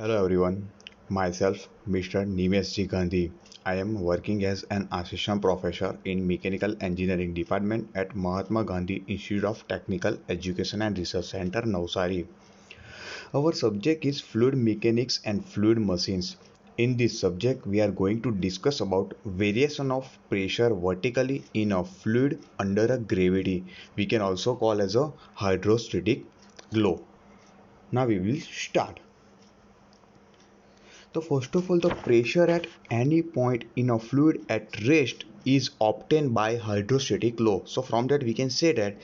Hello everyone, myself Mr. Nimesh G. Gandhi. I am working as an assistant professor in Mechanical Engineering Department at Mahatma Gandhi Institute of Technical Education and Research Center, Navsari. Our subject is fluid mechanics and fluid machines. In this subject, we are going to discuss about variation of pressure vertically in a fluid under a gravity. We can also call as a hydrostatic flow. Now we will start. So first of all, the pressure at any point in a fluid at rest is obtained by hydrostatic law. So from that we can say that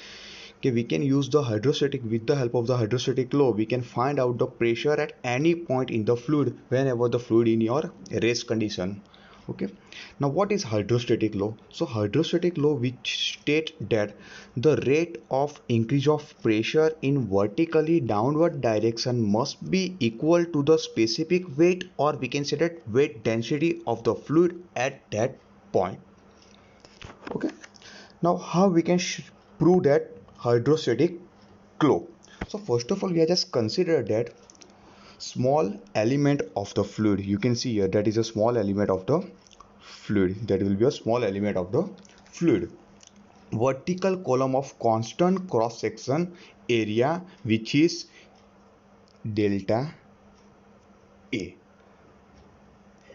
okay, we can use the hydrostatic with the help of the hydrostatic law. We can find out the pressure at any point in the fluid whenever the fluid in your rest condition. Okay, now what is hydrostatic law? So hydrostatic law which state that the rate of increase of pressure in vertically downward direction must be equal to the specific weight, or we can say that weight density of the fluid at that point. Okay, now how we can prove that hydrostatic law? So first of all, we are just consider that small element of the fluid. You can see here that is a small element of the fluid. That will be a small element of the fluid. Vertical column of constant cross section area, which is delta A,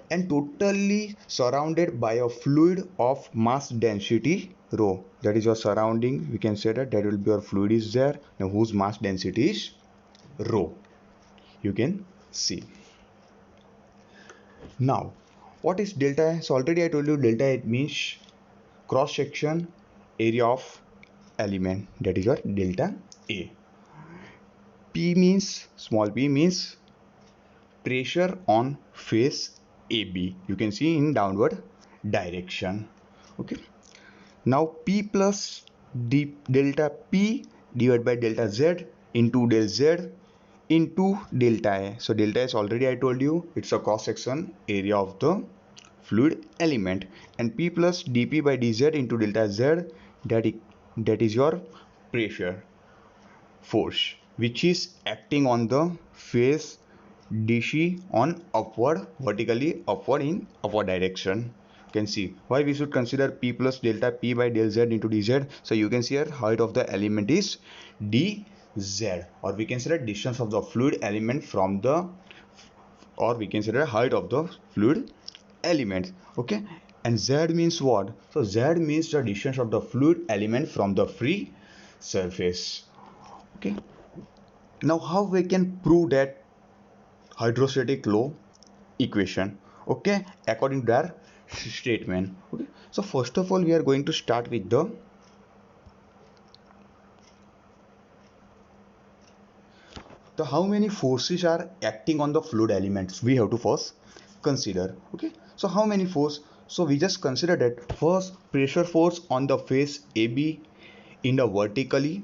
and totally surrounded by a fluid of mass density rho. That is your surrounding. We can say that will be your fluid is there, now whose mass density is rho. You can see. Now what is delta A? So already I told you delta A means cross section area of element, that is your delta A. P means, small p means pressure on face AB. You can see in downward direction. Okay. Now P plus delta P divided by delta Z into del Z into delta A. So delta is already I told you it's a cross section area of the fluid element, and P plus dP by dZ into delta Z, that is your pressure force which is acting on the face DC on upward, vertically upward in upward direction. You can see why we should consider P plus delta P by del Z into dZ. So you can see here height of the element is dZ, or we can say the distance of the fluid element from the, or we can say the height of the fluid element. Okay, and Z means what? So Z means the distance of the fluid element from the free surface. Okay, now how we can prove that hydrostatic law equation? Okay, according to their statement. Okay, so first of all we are going to start with the how many forces are acting on the fluid elements we have to first consider. Okay, so how many force? So we just consider that first pressure force on the face AB in the vertically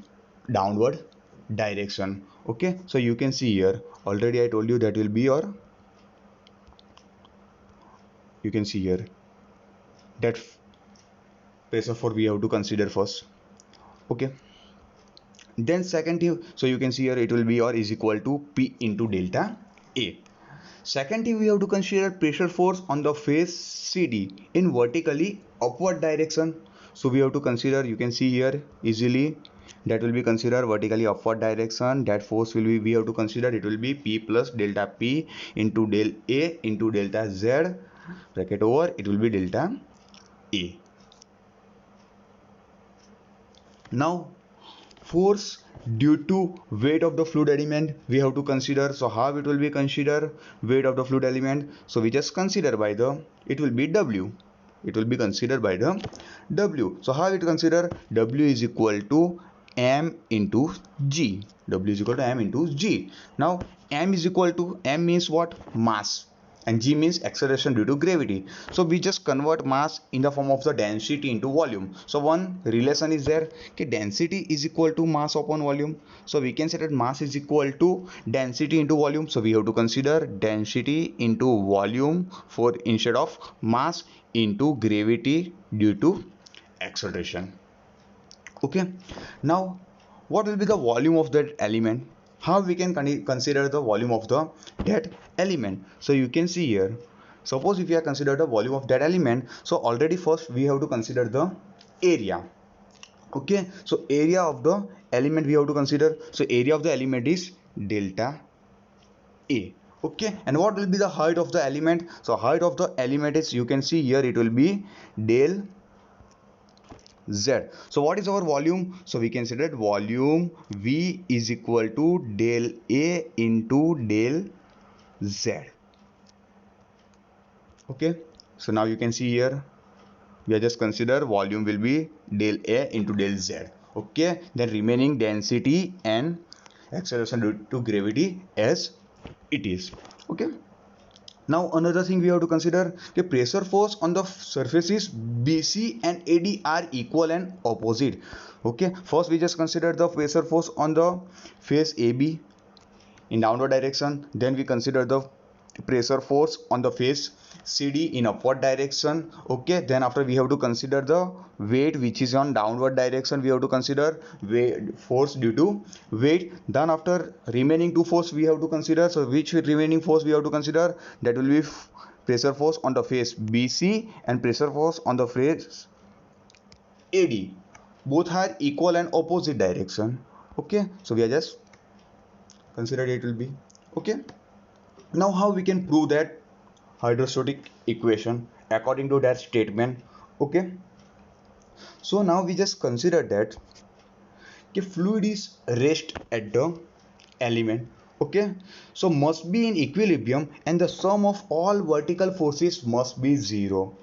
downward direction. Okay, so you can see here already I told you that will be your, you can see here that pressure force we have to consider first. Okay, then second thing, so you can see here it will be or is equal to P into delta A. Second thing, we have to consider pressure force on the face CD in vertically upward direction. So we have to consider, you can see here easily that will be considered vertically upward direction. That force will be, we have to consider it will be P plus delta P into del A into delta Z bracket over it will be delta A. Now force due to weight of the fluid element we have to consider. So how it will be consider weight of the fluid element? So we just consider by the, it will be W, it will be considered by the W. So how it consider? W is equal to M into G. W is equal to M into G. Now M is equal to, M means what? Mass, and G means acceleration due to gravity. So we just convert mass in the form of the density into volume. So one relation is there, okay, density is equal to mass upon volume. So we can say that mass is equal to density into volume. So we have to consider density into volume for instead of mass into gravity due to acceleration. Okay, now what will be the volume of that element? how we can consider the volume of that element. So you can see here, suppose if we are consider the volume of that element, so already first we have to consider the area. Okay, so area of the element we have to consider. So area of the element is delta A. Okay, and what will be the height of the element? So height of the element is, you can see here, it will be del Z. So what is our volume? So we can say that volume V is equal to del A into del Z. Okay, so now you can see here, we are just consider volume will be del A into del Z. Okay, then remaining density and acceleration due to gravity as it is. Okay, now another thing we have to consider, the pressure force on the surfaces BC and AD are equal and opposite. Okay, first we just consider the pressure force on the face AB in downward direction, then we consider the pressure force on the face CD in upward direction. Okay, then after we have to consider the weight which is on downward direction, we have to consider weight force due to weight. Then after remaining two force we have to consider, so which remaining force we have to consider, that will be pressure force on the face BC and pressure force on the face AD, both are equal and opposite direction. Okay, so we are just considered it will be. Okay, now how we can prove that hydrostatic equation according to that statement? Okay, so now we just consider that the fluid is rest at the element. Okay, so must be in equilibrium and the sum of all vertical forces must be zero.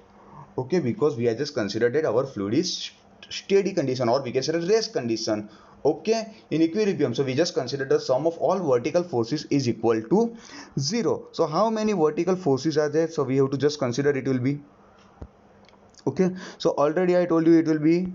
Okay, because we have just considered that our fluid is steady condition, or we can say rest condition. Okay, in equilibrium, so we just consider the sum of all vertical forces is equal to zero. So how many vertical forces are there? So we have to just consider it will be. Okay, so already I told you it will be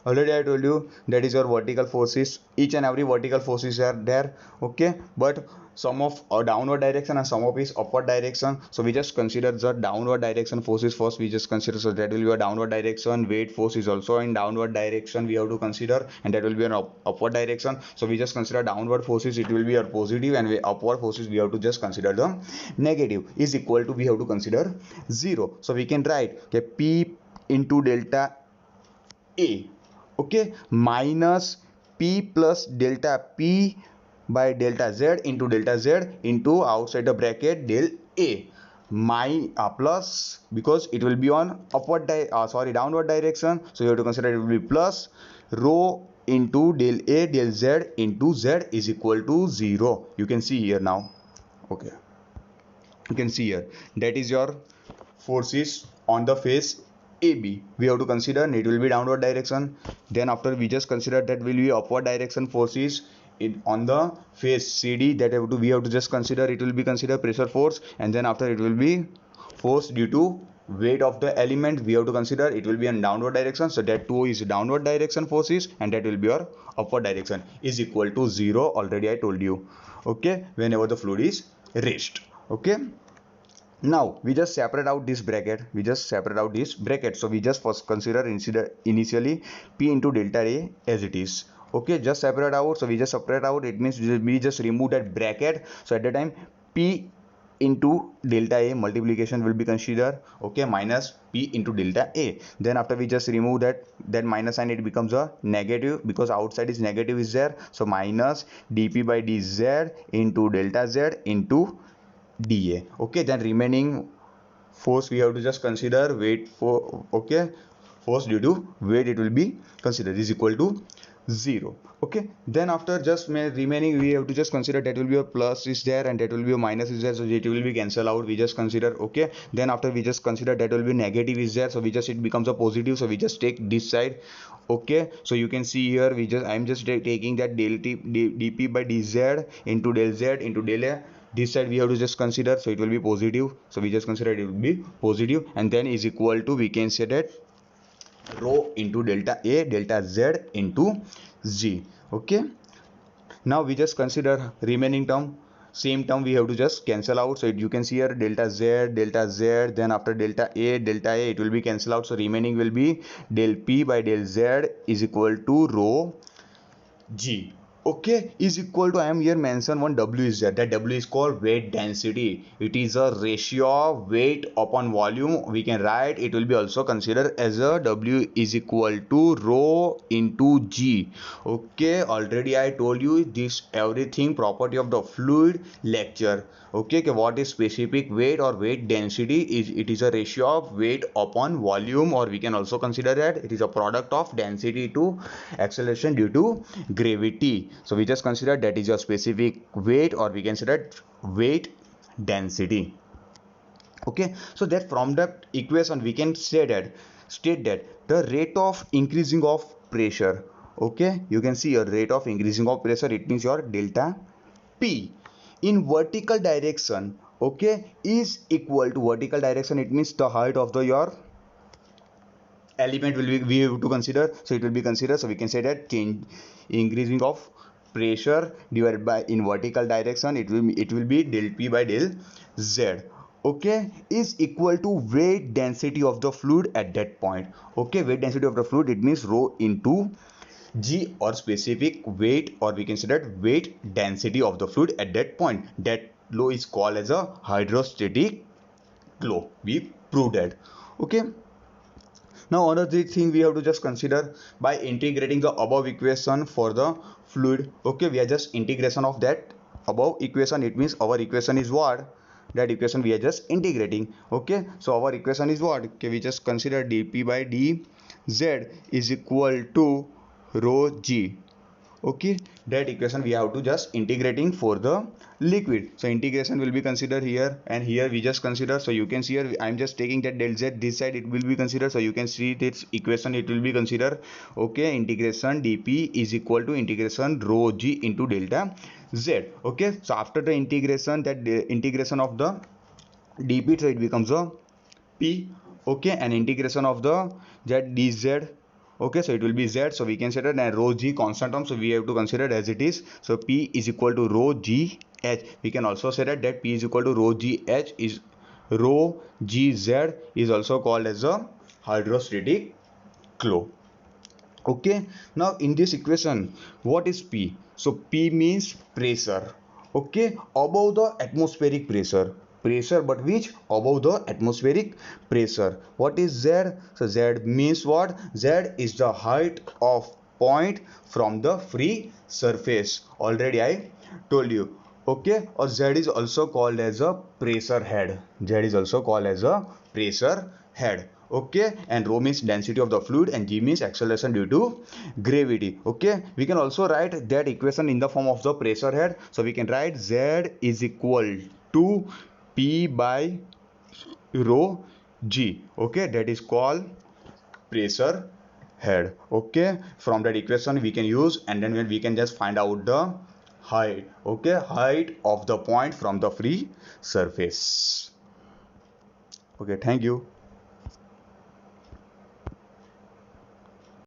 that is your vertical forces. Each and every vertical forces are there. Okay, but sum of downward direction and sum of is upward direction. So we just consider the downward direction forces first. We just consider, so that will be a downward direction. Weight force is also in downward direction we have to consider, and that will be an upward direction. So we just consider downward forces, it will be a positive, and upward forces we have to just consider the negative. Is equal to, we have to consider zero. So we can write, okay, P into delta A, okay, minus P plus delta P by delta Z into outside the bracket del A, my plus, because it will be on downward direction, so you have to consider it will be plus rho into del A del Z into Z is equal to 0. You can see here now. Okay, you can see here, that is your forces on the face AB. We have to consider it will be downward direction. Then after we just consider that will be upward direction forces on the face CD, that we have to just consider, it will be consider pressure force, and then after it will be force due to weight of the element. We have to consider it will be in downward direction, so that too is downward direction forces, and that will be your upward direction is equal to 0. Already I told you. Okay, whenever the fluid is rest. Okay, now we just separate out this bracket. So we just first consider initially P into delta A as it is. Okay, just separate out. So we just separate out, it means we just remove that bracket. So at the time P into delta A multiplication will be considered, okay, minus P into delta A. Then after we just remove that minus sign, it becomes a negative, because outside is negative is there. So minus dP by dZ into delta Z into dA. Okay, then remaining force we have to just consider weight for, okay, force due to weight, it will be considered is equal to 0. Okay, then after just remaining we have to just consider that will be a plus is there and that will be a minus is there, so it will be cancel out. We just consider, okay, then after we just consider that will be negative is there, so we just, it becomes a positive, so we just take this side. Okay, so you can see here, I'm just taking that dP by dz into del Z into del A. This side we have to just consider, so it will be positive, so we just consider it will be positive, and then is equal to, we can say that rho into delta A delta Z into Z. Okay, now we just consider remaining term. same term we have to just cancel out. So you can see here delta z, then after delta a, it will be cancel out. So remaining will be del p by del z is equal to rho g. Okay, is equal to, I am here mention one w is there. That w is called weight density. It is a ratio of weight upon volume. We can write, it will be also considered as a w is equal to rho into g. Okay, already I told you this everything property of the fluid lecture. Okay, what is specific weight or weight density? It is a ratio of weight upon volume, or we can also consider that it is a product of density to acceleration due to gravity. So we just consider that is your specific weight, or we consider weight density. Okay, so that from that equation we can state that the rate of increasing of pressure, okay, you can see your rate of increasing of pressure, it means your delta p in vertical direction, okay, is equal to, vertical direction it means the height of the your element will be, we have to consider, so it will be considered. So we can say that change increasing of pressure divided by in vertical direction, it will be del p by del z, okay, is equal to weight density of the fluid at that point. Okay, weight density of the fluid, it means rho into g, or specific weight, or we consider weight density of the fluid at that point. That law is called as a hydrostatic law. We proved that. Okay, now another thing we have to just consider by integrating the above equation for the fluid. Okay, we are just integration of that above equation. It means our equation is what? That equation we are just integrating. Okay, so our equation is what? Okay, we just consider dp by dz is equal to rho g. Okay, that equation we have to just integrating for the liquid. So integration will be considered here, and here we just consider. So you can see here I'm just taking that del z, this side it will be considered. So you can see this equation, it will be considered. Okay, integration dp is equal to integration rho g into delta z. Okay, so after the integration, that integration of the dp, so it becomes a p. Okay, and integration of the z dz. Okay, so it will be z, so we can say that, and rho g constant term, so we have to consider it as it is. So p is equal to rho g h. We can also say that p is equal to rho g h is rho g z is also called as a hydrostatic flow. Okay, now in this equation, what is p? So p means pressure. Okay, above the atmospheric pressure, but which? Above the atmospheric pressure. What is z? So z means what? Z is the height of point from the free surface. Already I told you. Okay, or z is also called as a pressure head. Z is also called as a pressure head. Okay, and rho means density of the fluid, and g means acceleration due to gravity. Okay, we can also write that equation in the form of the pressure head. So we can write z is equal to p by rho g. Okay, that is called pressure head. Okay, from that equation we can use, and then we can just find out the height. Okay, height of the point from the free surface. Okay, thank you.